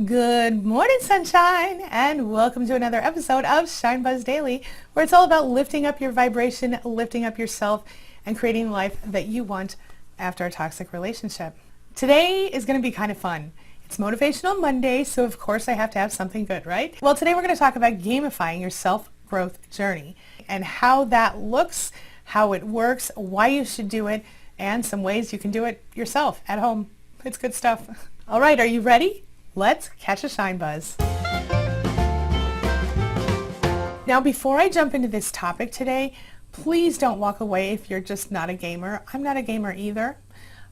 Good morning, sunshine, and welcome to another episode of Shine Buzz Daily, where it's all about lifting up your vibration, lifting up yourself, and creating the life that you want after a toxic relationship. Today is going to be kind of fun. It's Motivational Monday, so of course I have to have something good, right? Well, today we're going to talk about gamifying your self-growth journey and how that looks, how it works, why you should do it, and some ways you can do it yourself at home. It's good stuff. All right, are you ready? Let's catch a shine buzz. Now, before I jump into this topic today, please don't walk away if you're just not a gamer. I'm not a gamer either,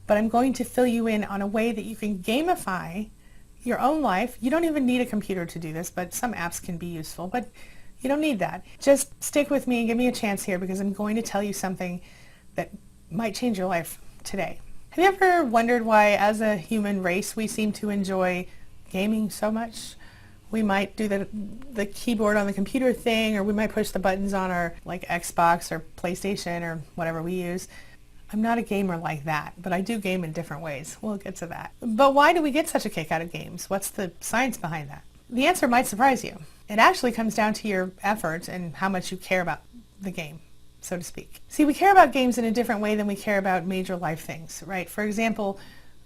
but I'm going to fill you in on a way that you can gamify your own life. You don't even need a computer to do this, but some apps can be useful, but you don't need that. Just stick with me and give me a chance here because I'm going to tell you something that might change your life today. Have you ever wondered why, as a human race, we seem to enjoy gaming so much? We might do the keyboard on the computer thing, or we might push the buttons on our Xbox or PlayStation or whatever we use. I'm not a gamer like that, but I do game in different ways. We'll get to that. But why do we get such a kick out of games? What's the science behind that? The answer might surprise you. It actually comes down to your effort and how much you care about the game, so to speak. See, we care about games in a different way than we care about major life things, right? For example,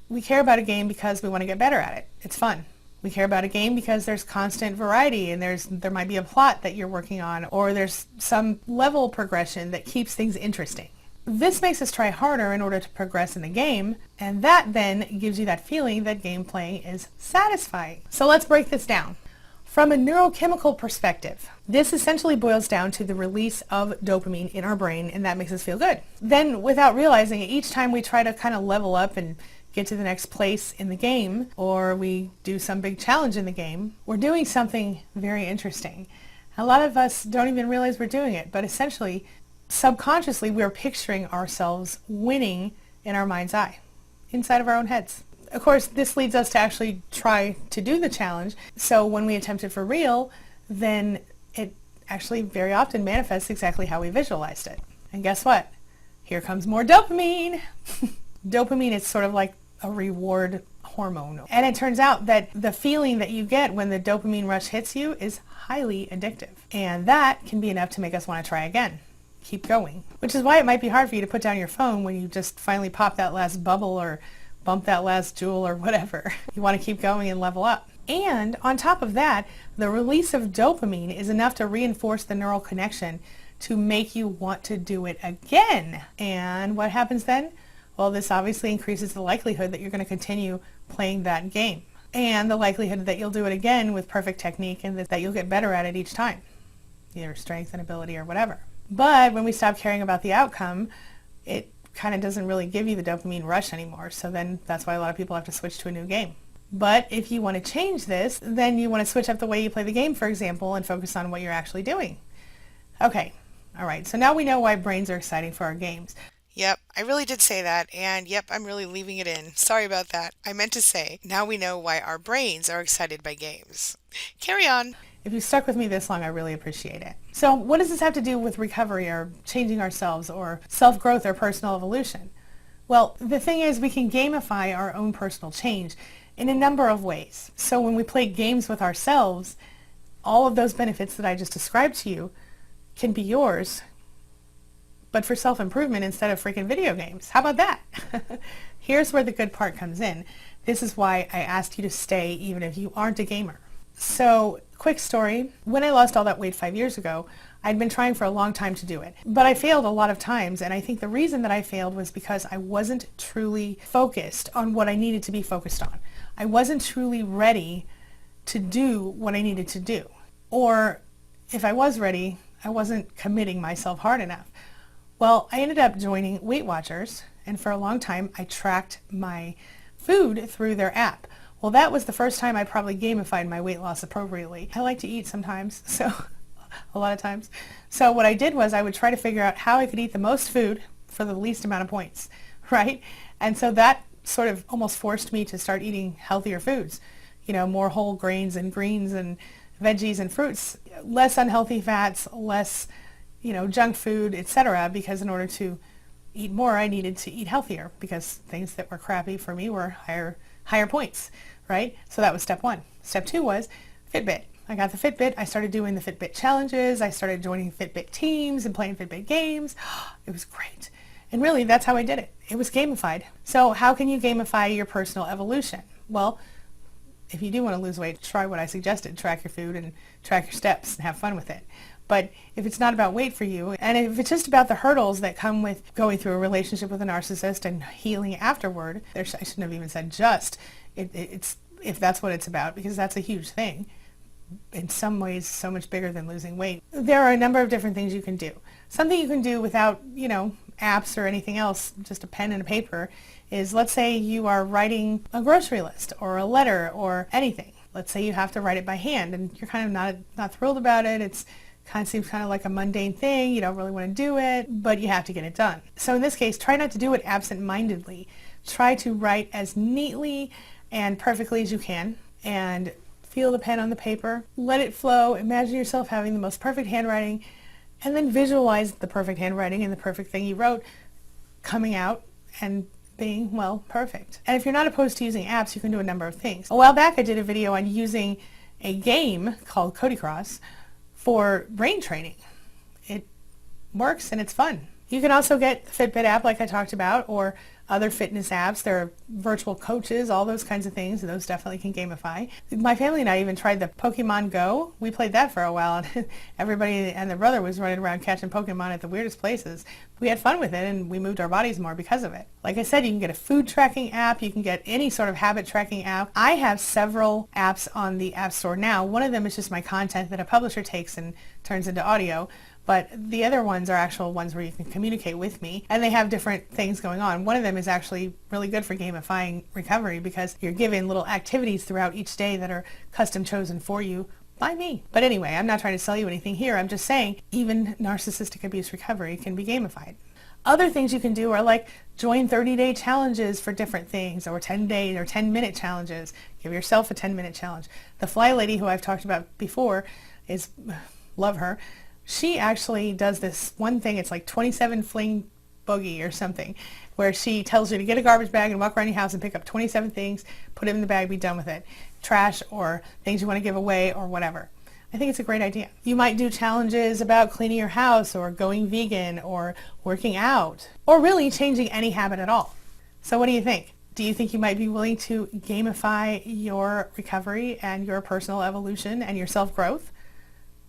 we care about a game because we want to get better at it. It's fun. We care about a game because there's constant variety and there might be a plot that you're working on, or there's some level progression that keeps things interesting. This makes us try harder in order to progress in the game, and that then gives you that feeling that game playing is satisfying. So let's break this down. From a neurochemical perspective, this essentially boils down to the release of dopamine in our brain, and that makes us feel good. Then, without realizing it, each time we try to kind of level up and get to the next place in the game, or we do some big challenge in the game, we're doing something very interesting. A lot of us don't even realize we're doing it, but essentially, subconsciously, we're picturing ourselves winning in our mind's eye, inside of our own heads. Of course, this leads us to actually try to do the challenge, so when we attempt it for real, then it actually very often manifests exactly how we visualized it. And guess what? Here comes more dopamine! Dopamine is sort of like a reward hormone. And it turns out that the feeling that you get when the dopamine rush hits you is highly addictive. And that can be enough to make us want to try again. Keep going. Which is why it might be hard for you to put down your phone when you just finally pop that last bubble or bump that last jewel or whatever. You want to keep going and level up. And on top of that, the release of dopamine is enough to reinforce the neural connection to make you want to do it again. And what happens then? Well, this obviously increases the likelihood that you're going to continue playing that game, and the likelihood that you'll do it again with perfect technique and that you'll get better at it each time, either strength and ability or whatever. But when we stop caring about the outcome, it kind of doesn't really give you the dopamine rush anymore, so then that's why a lot of people have to switch to a new game. But if you want to change this, then you want to switch up the way you play the game, for example, and focus on what you're actually doing. Okay, all right, so now we know why brains are exciting for our games. Yep, I really did say that, and yep, I'm really leaving it in. Sorry about that. I meant to say, now we know why our brains are excited by games. Carry on. If you stuck with me this long, I really appreciate it. So what does this have to do with recovery or changing ourselves or self-growth or personal evolution? Well, the thing is, we can gamify our own personal change in a number of ways. So when we play games with ourselves, all of those benefits that I just described to you can be yours, but for self-improvement instead of freaking video games. How about that? Here's where the good part comes in. This is why I asked you to stay even if you aren't a gamer. So, quick story. When I lost all that weight 5 years ago, I'd been trying for a long time to do it. But I failed a lot of times, and I think the reason that I failed was because I wasn't truly focused on what I needed to be focused on. I wasn't truly ready to do what I needed to do. Or, if I was ready, I wasn't committing myself hard enough. Well, I ended up joining Weight Watchers, and for a long time I tracked my food through their app. Well, that was the first time I probably gamified my weight loss appropriately. I like to eat sometimes, so a lot of times. So what I did was I would try to figure out how I could eat the most food for the least amount of points, right? And so that sort of almost forced me to start eating healthier foods, more whole grains and greens and veggies and fruits, less unhealthy fats, less junk food, etc., because in order to eat more, I needed to eat healthier because things that were crappy for me were higher points, right? So that was step one. Step two was Fitbit. I got the Fitbit. I started doing the Fitbit challenges. I started joining Fitbit teams and playing Fitbit games. It was great. And really, that's how I did it. It was gamified. So how can you gamify your personal evolution? Well, if you do want to lose weight, try what I suggested. Track your food and track your steps and have fun with it. But if it's not about weight for you, and if it's just about the hurdles that come with going through a relationship with a narcissist and healing afterward, I shouldn't have even said just, it's if that's what it's about, because that's a huge thing. In some ways, so much bigger than losing weight. There are a number of different things you can do. Something you can do without, apps or anything else, just a pen and a paper, is let's say you are writing a grocery list or a letter or anything. Let's say you have to write it by hand and you're kind of not thrilled about it. It's seems kind of like a mundane thing. You don't really want to do it, but you have to get it done. So in this case, try not to do it absent-mindedly. Try to write as neatly and perfectly as you can, and feel the pen on the paper. Let it flow. Imagine yourself having the most perfect handwriting, and then visualize the perfect handwriting and the perfect thing you wrote coming out and being, well, perfect. And if you're not opposed to using apps, you can do a number of things. A while back, I did a video on using a game called Cody Cross for brain training. It works and it's fun. You can also get the Fitbit app like I talked about, or other fitness apps. There are virtual coaches, all those kinds of things. Those definitely can gamify. My family and I even tried the Pokemon Go. We played that for a while, and everybody and their brother was running around catching Pokemon at the weirdest places. We had fun with it, and we moved our bodies more because of it. Like I said, you can get a food tracking app. You can get any sort of habit tracking app. I have several apps on the App Store now. One of them is just my content that a publisher takes and turns into audio. But the other ones are actual ones where you can communicate with me, and they have different things going on. One of them is actually really good for gamifying recovery because you're given little activities throughout each day that are custom chosen for you by me. But anyway, I'm not trying to sell you anything here. I'm just saying even narcissistic abuse recovery can be gamified. Other things you can do are like join 30-day challenges for different things, or 10-day or 10-minute challenges. Give yourself a 10-minute challenge. The Fly Lady, who I've talked about before, love her. She actually does this one thing. It's like 27 fling boogie or something, where she tells you to get a garbage bag and walk around your house and pick up 27 things, put it in the bag, be done with it. Trash or things you want to give away or whatever. I think it's a great idea. You might do challenges about cleaning your house or going vegan or working out or really changing any habit at all. So what do you think? Do you think you might be willing to gamify your recovery and your personal evolution and your self-growth?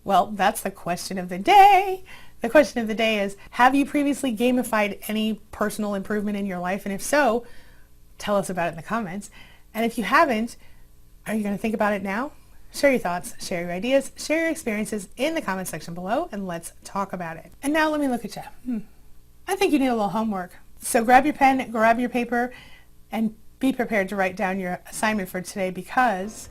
Well, that's the question of the day. The question of the day is, have you previously gamified any personal improvement in your life? And if so, tell us about it in the comments. And if you haven't, are you going to think about it now? Share your thoughts, share your ideas, share your experiences in the comment section below, and let's talk about it. And now let me look at you. I think you need a little homework. So grab your pen, grab your paper, and be prepared to write down your assignment for today, because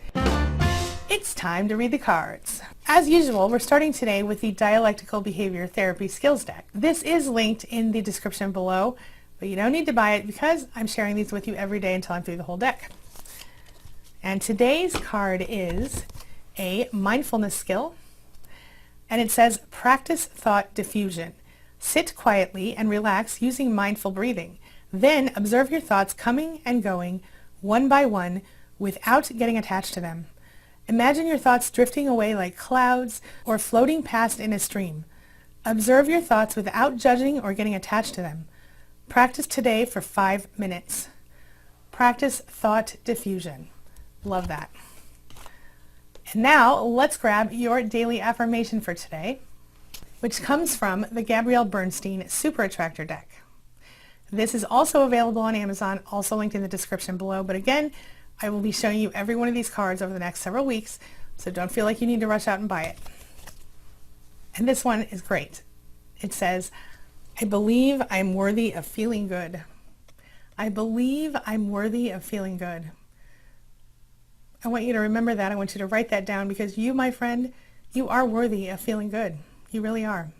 it's time to read the cards. As usual, we're starting today with the Dialectical Behavior Therapy Skills Deck. This is linked in the description below, but you don't need to buy it because I'm sharing these with you every day until I'm through the whole deck. And today's card is a mindfulness skill, and it says practice thought diffusion. Sit quietly and relax using mindful breathing. Then observe your thoughts coming and going one by one without getting attached to them. Imagine your thoughts drifting away like clouds or floating past in a stream. Observe your thoughts without judging or getting attached to them. Practice today for 5 minutes. Practice thought diffusion. Love that. And now let's grab your daily affirmation for today, which comes from the Gabrielle Bernstein Super Attractor deck. This is also available on Amazon, also linked in the description below. But again, I will be showing you every one of these cards over the next several weeks, so don't feel like you need to rush out and buy it. And this one is great. It says, I believe I'm worthy of feeling good. I believe I'm worthy of feeling good. I want you to remember that. I want you to write that down, because you, my friend, you are worthy of feeling good. You really are.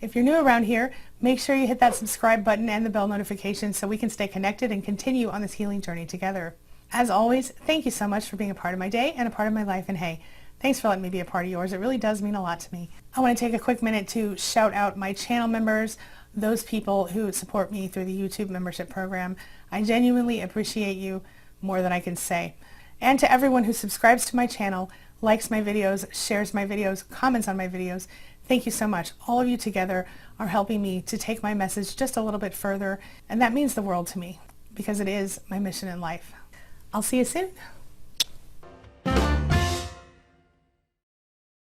If you're new around here, make sure you hit that subscribe button and the bell notification so we can stay connected and continue on this healing journey together. As always, thank you so much for being a part of my day and a part of my life. And hey, thanks for letting me be a part of yours. It really does mean a lot to me. I want to take a quick minute to shout out my channel members, those people who support me through the YouTube membership program. I genuinely appreciate you more than I can say. And to everyone who subscribes to my channel, likes my videos, shares my videos, comments on my videos, thank you so much. All of you together are helping me to take my message just a little bit further, and that means the world to me because it is my mission in life. I'll see you soon.